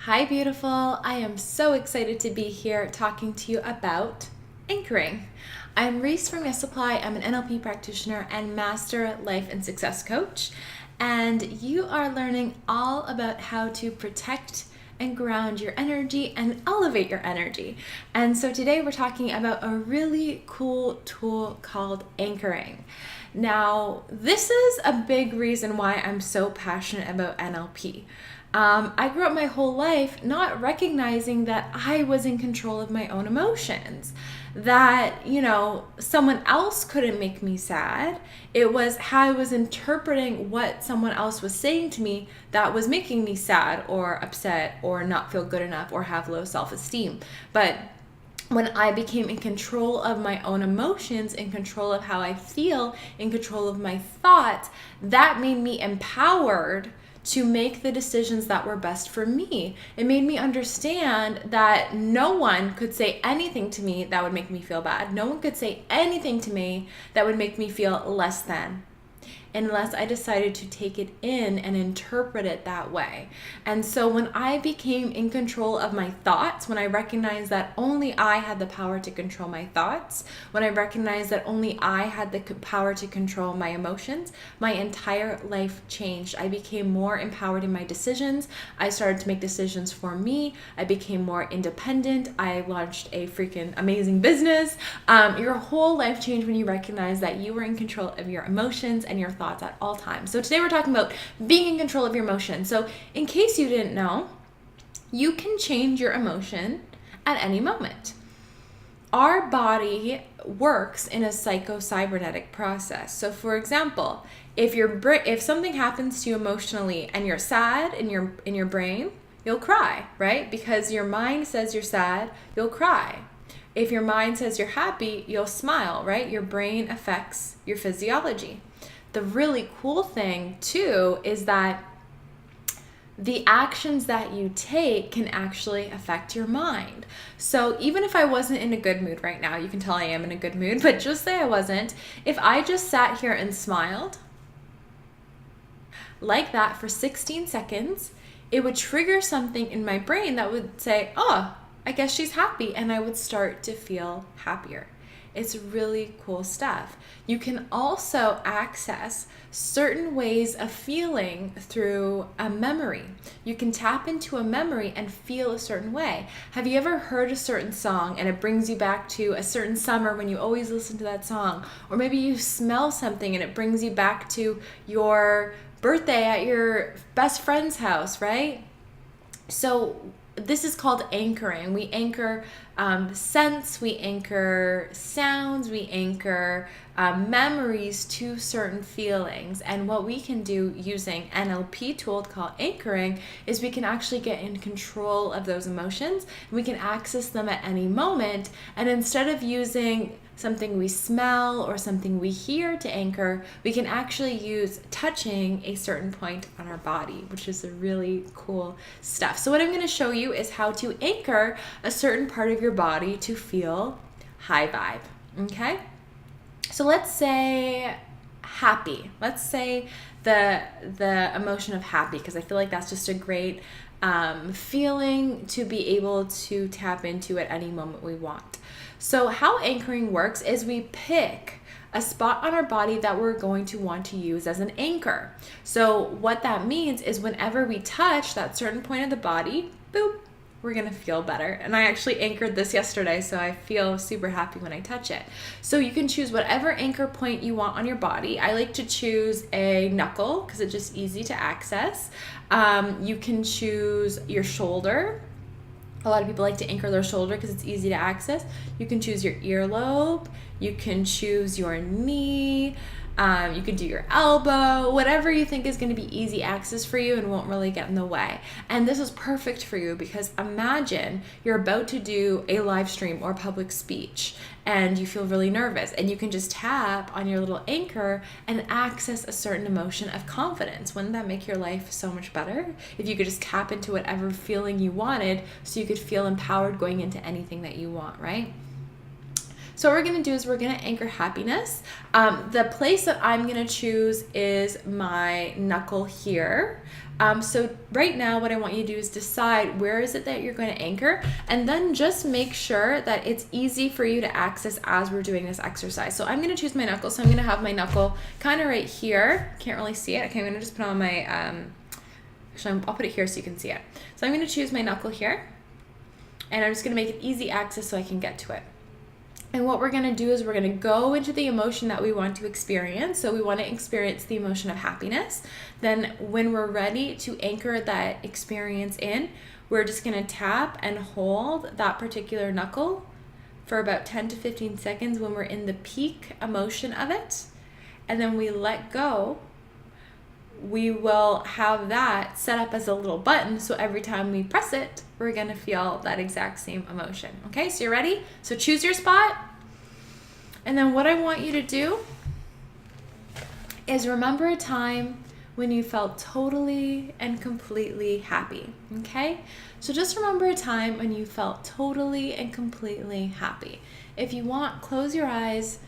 Hi, beautiful. I am so excited to be here talking to you about anchoring. I'm Reese from Yes Supply. I'm an NLP practitioner and master life and success coach. And you are learning all about how to protect and ground your energy and elevate your energy. And so today we're talking about a really cool tool called anchoring. Now, this is a big reason why I'm so passionate about NLP. I grew up my whole life not recognizing that I was in control of my own emotions, that, someone else couldn't make me sad. It was how I was interpreting what someone else was saying to me that was making me sad or upset or not feel good enough or have low self-esteem. But when I became in control of my own emotions, in control of how I feel, in control of my thoughts, that made me empowered to make the decisions that were best for me. It made me understand that no one could say anything to me that would make me feel bad. No one could say anything to me that would make me feel less than, unless I decided to take it in and interpret it that way. And so when I became in control of my thoughts, when I recognized that only I had the power to control my thoughts, when I recognized that only I had the power to control my emotions, my entire life changed. I became more empowered in my decisions. I started to make decisions for me. I became more independent. I launched a freaking amazing business. Your whole life changed when you recognize that you were in control of your emotions and your thoughts at all times. So today we're talking about being in control of your emotions. So in case you didn't know, you can change your emotion at any moment. Our body works in a psychocybernetic process. So for example, if something happens to you emotionally and you're sad in your brain, you'll cry, right? Because your mind says you're sad, you'll cry. If your mind says you're happy, you'll smile, right? Your brain affects your physiology. The really cool thing too is that the actions that you take can actually affect your mind. So even if I wasn't in a good mood right now, you can tell I am in a good mood, but just say I wasn't, if I just sat here and smiled like that for 16 seconds, it would trigger something in my brain that would say, oh, I guess she's happy, and I would start to feel happier. It's really cool stuff. You can also access certain ways of feeling through a memory. You can tap into a memory and feel a certain way. Have you ever heard a certain song and it brings you back to a certain summer when you always listen to that song? Or maybe you smell something and it brings you back to your birthday at your best friend's house, right? So this is called anchoring. We anchor scents, we anchor sounds, we anchor memories to certain feelings. And what we can do using NLP tool called anchoring is we can actually get in control of those emotions. We can access them at any moment. And instead of using something we smell or something we hear to anchor, we can actually use touching a certain point on our body, which is a really cool stuff. So what I'm going to show you is how to anchor a certain part of your body to feel high vibe, okay? So let's say happy. Let's say the emotion of happy, because I feel like that's just a great feeling to be able to tap into at any moment we want. So how anchoring works is we pick a spot on our body that we're going to want to use as an anchor. So what that means is whenever we touch that certain point of the body, boop, we're gonna feel better. And I actually anchored this yesterday, so I feel super happy when I touch it. So you can choose whatever anchor point you want on your body. I like to choose a knuckle because it's just easy to access. You can choose your shoulder. A lot of people like to anchor their shoulder because it's easy to access. You can choose your earlobe. You can choose your knee. You can do your elbow, whatever you think is going to be easy access for you and won't really get in the way. And this is perfect for you because imagine you're about to do a live stream or public speech and you feel really nervous, and you can just tap on your little anchor and access a certain emotion of confidence. Wouldn't that make your life so much better if you could just tap into whatever feeling you wanted so you could feel empowered going into anything that you want, right? So what we're going to do is we're going to anchor happiness. The place that I'm going to choose is my knuckle here. So right now what I want you to do is decide where is it that you're going to anchor, and then just make sure that it's easy for you to access as we're doing this exercise. So I'm going to choose my knuckle. So I'm going to have my knuckle kind of right here. Can't really see it. Okay, I'm going to just put on my, actually I'll put it here so you can see it. So I'm going to choose my knuckle here, and I'm just going to make it easy access so I can get to it. And what we're going to do is we're going to go into the emotion that we want to experience. So we want to experience the emotion of happiness. Then when we're ready to anchor that experience in, we're just going to tap and hold that particular knuckle for about 10 to 15 seconds when we're in the peak emotion of it. And then we let go. We will have that set up as a little button, so every time we press it, we're going to feel that exact same emotion. Okay, so you're ready? So choose your spot. And then what I want you to do is remember a time when you felt totally and completely happy. Okay? So just remember a time when you felt totally and completely happy. If you want, close your eyes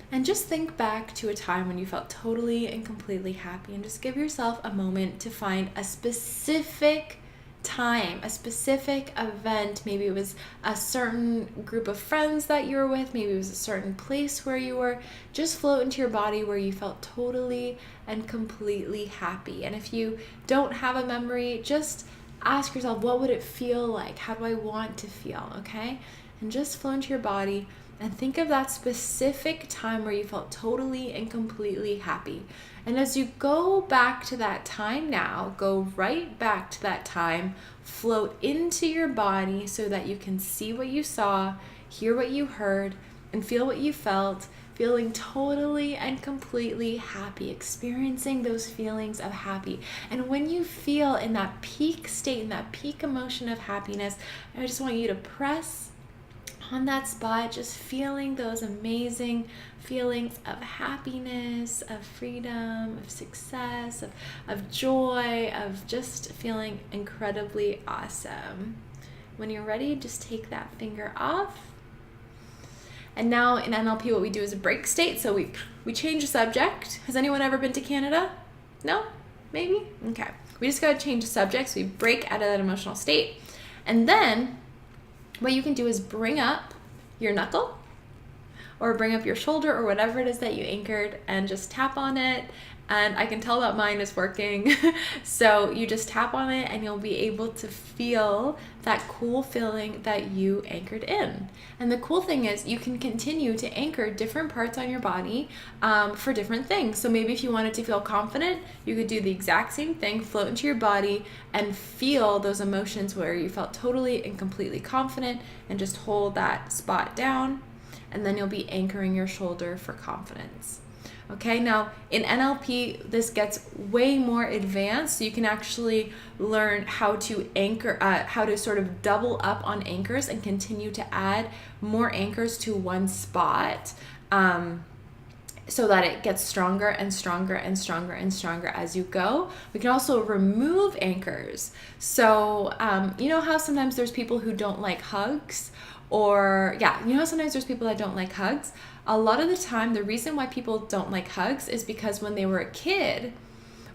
and just think back to a time when you felt totally and completely happy, and just give yourself a moment to find a specific time, a specific event. Maybe it was a certain group of friends that you were with, maybe it was a certain place where you were. Just float into your body where you felt totally and completely happy. And if you don't have a memory, just ask yourself, what would it feel like? How do I want to feel? Okay? And just flow into your body and think of that specific time where you felt totally and completely happy. And as you go back to that time now, go right back to that time, float into your body so that you can see what you saw, hear what you heard, and feel what you felt, feeling totally and completely happy, experiencing those feelings of happy. And when you feel in that peak state, in that peak emotion of happiness, I just want you to press on that spot, just feeling those amazing feelings of happiness, of freedom, of success, of joy, of just feeling incredibly awesome. When you're ready, just take that finger off. And now in NLP, what we do is a break state. So we change the subject. Has anyone ever been to Canada? No? Maybe? Okay. We just got to change the subject. So we break out of that emotional state. And then what you can do is bring up your knuckle or bring up your shoulder or whatever it is that you anchored and just tap on it. And I can tell that mine is working. So you just tap on it and you'll be able to feel that cool feeling that you anchored in. And the cool thing is you can continue to anchor different parts on your body for different things. So maybe if you wanted to feel confident, you could do the exact same thing, float into your body and feel those emotions where you felt totally and completely confident, and just hold that spot down. And then you'll be anchoring your shoulder for confidence. Okay, now in NLP, this gets way more advanced. So you can actually learn how to anchor, how to sort of double up on anchors and continue to add more anchors to one spot, so that it gets stronger and stronger and stronger and stronger as you go. We can also remove anchors. So you know how sometimes there's people who don't like hugs? Or you know how sometimes there's people that don't like hugs? A lot of the time, the reason why people don't like hugs is because when they were a kid,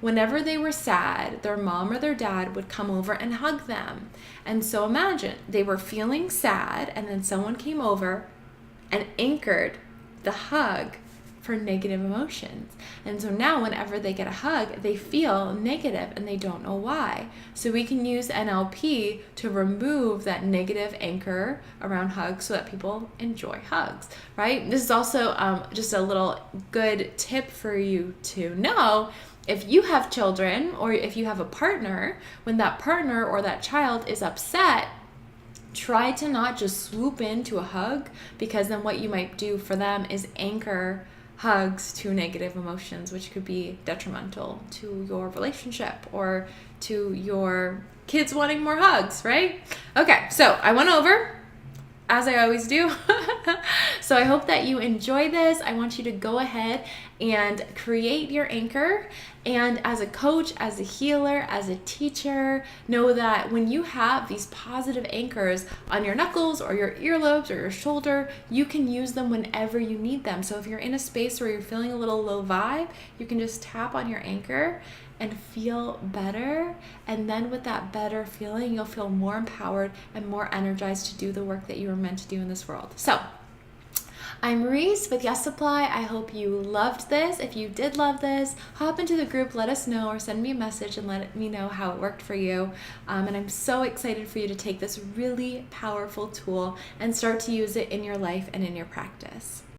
whenever they were sad, their mom or their dad would come over and hug them. And so imagine they were feeling sad and then someone came over and anchored the hug for negative emotions. And so now whenever they get a hug, they feel negative and they don't know why. So we can use NLP to remove that negative anchor around hugs so that people enjoy hugs, right? This is also just a little good tip for you to know. If you have children or if you have a partner, when that partner or that child is upset, try to not just swoop into a hug, because then what you might do for them is anchor hugs to negative emotions, which could be detrimental to your relationship or to your kids wanting more hugs, right? Okay, so I went over as I always do. So I hope that you enjoy this. I want you to go ahead and create your anchor. And as a coach, as a healer, as a teacher, know that when you have these positive anchors on your knuckles or your earlobes or your shoulder, you can use them whenever you need them. So if you're in a space where you're feeling a little low vibe, you can just tap on your anchor and feel better. And then with that better feeling, you'll feel more empowered and more energized to do the work that you were meant to do in this world. So I'm Reese with Yes Supply. I hope you loved this. If you did love this, hop into the group, let us know, or send me a message and let me know how it worked for you. And I'm so excited for you to take this really powerful tool and start to use it in your life and in your practice.